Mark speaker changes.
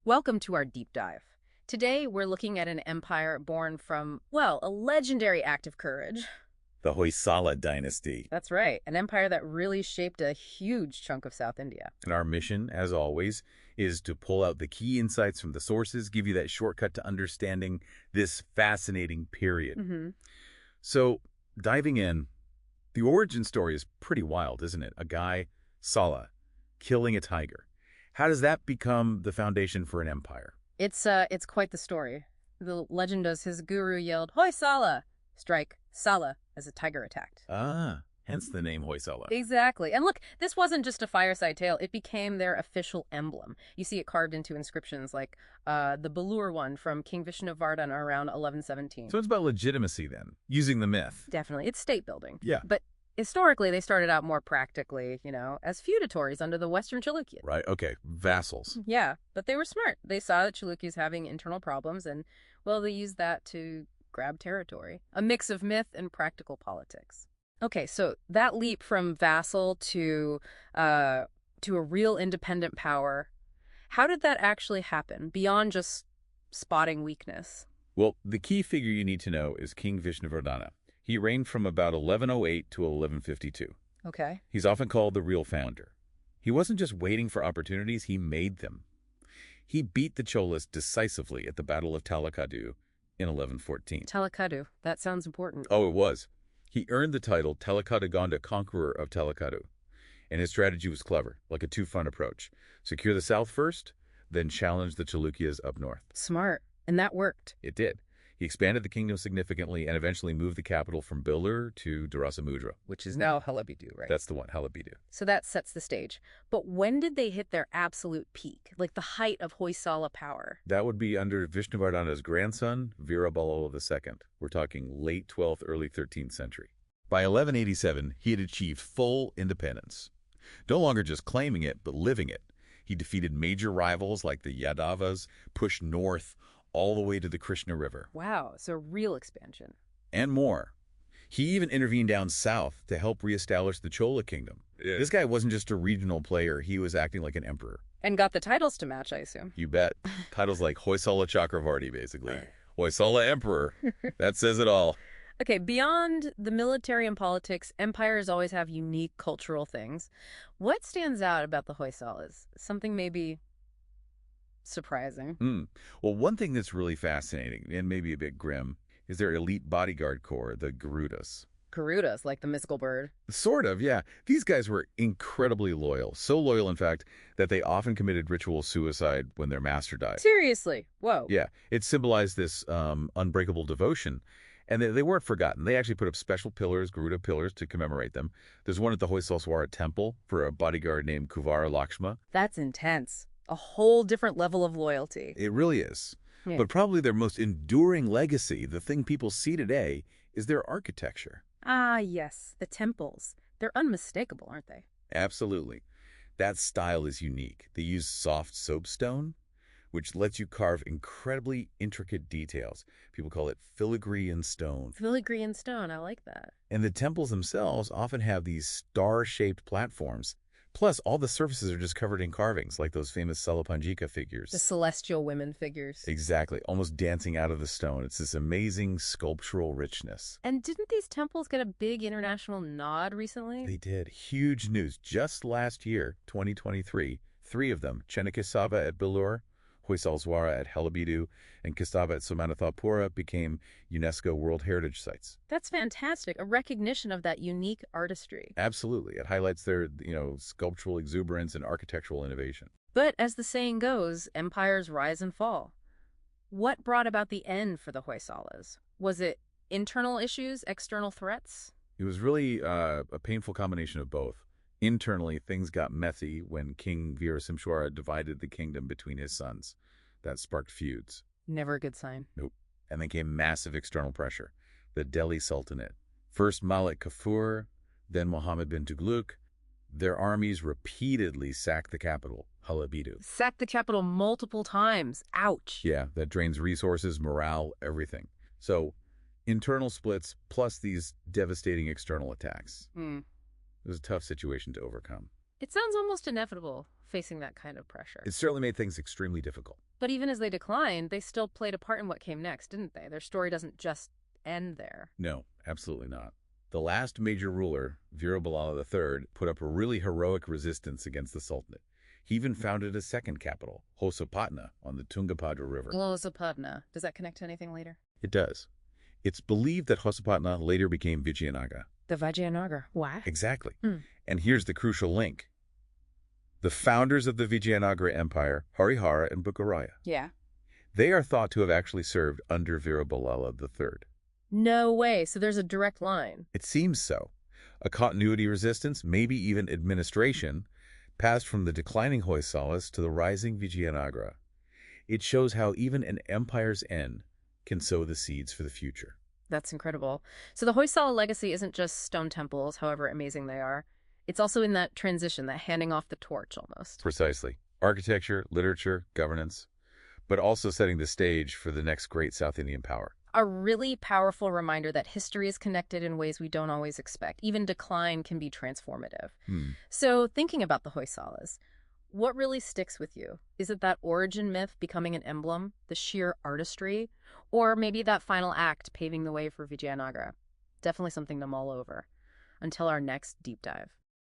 Speaker 1: Welcome to our deep dive. Today, we're looking at an empire born from, well, a legendary act of courage.
Speaker 2: The Hoysala Dynasty.
Speaker 1: That's right, an empire that really shaped a huge chunk of South India.
Speaker 2: And our mission, as always, is to pull out the key insights from the sources, give you that shortcut to understanding this fascinating period. So, diving in, the origin story is pretty wild, isn't it? A guy, Sala, killing a tiger. How does that become the foundation for an empire?
Speaker 1: It's quite the story. The legend does his guru yelled, Hoysala! Strike, Sala, as a tiger attacked.
Speaker 2: Ah, hence the name Hoysala.
Speaker 1: Exactly. And look, this wasn't just a fireside tale. It became their official emblem. You see it carved into inscriptions like the Belur one from King Vishnuvardhana around 1117.
Speaker 2: So it's about legitimacy then, using the myth.
Speaker 1: Definitely. It's state building.
Speaker 2: Yeah.
Speaker 1: But historically, they started out more practically, as feudatories under the Western Chalukyas.
Speaker 2: Right, okay, vassals.
Speaker 1: Yeah, but they were smart. They saw that Chalukyas having internal problems, and, well, they used that to grab territory. A mix of myth and practical politics. Okay, so that leap from vassal to a real independent power, how did that actually happen, beyond just spotting weakness?
Speaker 2: Well, the key figure you need to know is King Vishnuvardhana. He reigned from about 1108 to 1152.
Speaker 1: Okay.
Speaker 2: He's often called the real founder. He wasn't just waiting for opportunities, he made them. He beat the Cholas decisively at the Battle of Talakadu in 1114.
Speaker 1: Talakadu. That sounds important.
Speaker 2: Oh, it was. He earned the title Talakadaganda, Conqueror of Talakadu. And his strategy was clever, like a two-front approach. Secure the south first, then challenge the Chalukyas up north.
Speaker 1: Smart. And that worked.
Speaker 2: It did. He expanded the kingdom significantly and eventually moved the capital from Belur to Dorasamudra.
Speaker 1: Which is now Halebidu, right?
Speaker 2: That's the one, Halebidu.
Speaker 1: So that sets the stage. But when did they hit their absolute peak, like the height of Hoysala power?
Speaker 2: That would be under Vishnuvardhana's grandson, Veera Ballala II. We're talking late 12th, early 13th century. By 1187, he had achieved full independence. No longer just claiming it, but living it. He defeated major rivals like the Yadavas, pushed north all the way to the Krishna River.
Speaker 1: Wow, so real expansion.
Speaker 2: And more. He even intervened down south to help reestablish the Chola kingdom. Yeah. This guy wasn't just a regional player, he was acting like an emperor.
Speaker 1: And got the titles to match, I assume.
Speaker 2: You bet. Titles like Hoysala Chakravarti, basically. Hoysala Emperor. That says it all.
Speaker 1: Okay, beyond the military and politics, empires always have unique cultural things. What stands out about the Hoysalas? Something maybe surprising.
Speaker 2: Well, one thing that's really fascinating, and maybe a bit grim, is their elite bodyguard corps, the Garudas.
Speaker 1: Garudas, like the mystical bird?
Speaker 2: Sort of, yeah. These guys were incredibly loyal. So loyal, in fact, that they often committed ritual suicide when their master died.
Speaker 1: Seriously? Whoa.
Speaker 2: Yeah, it symbolized this unbreakable devotion. And they weren't forgotten. They actually put up special pillars, Garuda pillars, to commemorate them. There's one at the Hoysaleswara Temple for a bodyguard named Kuvara Lakshma.
Speaker 1: That's intense. A whole different level of loyalty.
Speaker 2: It really is.
Speaker 1: Yeah.
Speaker 2: But probably their most enduring legacy, the thing people see today, is their architecture.
Speaker 1: Ah, yes, the temples. They're unmistakable, aren't they?
Speaker 2: Absolutely. That style is unique. They use soft soapstone, which lets you carve incredibly intricate details. People call it filigree in stone.
Speaker 1: Filigree in stone, I like that.
Speaker 2: And the temples themselves often have these star-shaped platforms. Plus, all the surfaces are just covered in carvings, like those famous Salapanjika figures.
Speaker 1: The celestial women figures.
Speaker 2: Exactly, almost dancing out of the stone. It's this amazing sculptural richness.
Speaker 1: And didn't these temples get a big international nod recently?
Speaker 2: They did. Huge news. Just last year, 2023, 3 of them, Chennakesava at Belur, Hoysaleswara at Halebidu, and Kestava at Somanathapura, became UNESCO World Heritage Sites.
Speaker 1: That's fantastic. A recognition of that unique artistry.
Speaker 2: Absolutely. It highlights their, sculptural exuberance and architectural innovation.
Speaker 1: But as the saying goes, empires rise and fall. What brought about the end for the Hoysalas? Was it internal issues, external threats?
Speaker 2: It was really a painful combination of both. Internally, things got messy when King Veera divided the kingdom between his sons. That sparked feuds.
Speaker 1: Never a good sign.
Speaker 2: Nope. And then came massive external pressure. The Delhi Sultanate. First Malik Kafur, then Muhammad bin Tughlaq. Their armies repeatedly sacked the capital, Halebidu.
Speaker 1: Sacked the capital multiple times. Ouch.
Speaker 2: Yeah, that drains resources, morale, everything. So, internal splits plus these devastating external attacks. It was a tough situation to overcome.
Speaker 1: It sounds almost inevitable, facing that kind of pressure.
Speaker 2: It certainly made things extremely difficult.
Speaker 1: But even as they declined, they still played a part in what came next, didn't they? Their story doesn't just end there.
Speaker 2: No, absolutely not. The last major ruler, Veera Ballala III, put up a really heroic resistance against the Sultanate. He even founded a second capital, Hoysapatna, on the Tungabhadra River.
Speaker 1: Hoysapatna. Does that connect to anything later?
Speaker 2: It does. It's believed that Hoysapatna later became Vijayanagar.
Speaker 1: The Vijayanagar. Why?
Speaker 2: Exactly. And here's the crucial link. The founders of the Vijayanagara Empire, Harihara and Bukaraya.
Speaker 1: Yeah.
Speaker 2: They are thought to have actually served under Veera Ballala III.
Speaker 1: No way. So there's a direct line.
Speaker 2: It seems so. A continuity resistance, maybe even administration, passed from the declining Hoysalas to the rising Vijayanagara. It shows how even an empire's end can sow the seeds for the future.
Speaker 1: That's incredible. So the Hoysala legacy isn't just stone temples, however amazing they are. It's also in that transition, that handing off the torch almost.
Speaker 2: Precisely. Architecture, literature, governance, but also setting the stage for the next great South Indian power.
Speaker 1: A really powerful reminder that history is connected in ways we don't always expect. Even decline can be transformative. So thinking about the Hoysalas, what really sticks with you? Is it that origin myth becoming an emblem, the sheer artistry, or maybe that final act paving the way for Vijayanagara? Definitely something to mull over. Until our next deep dive.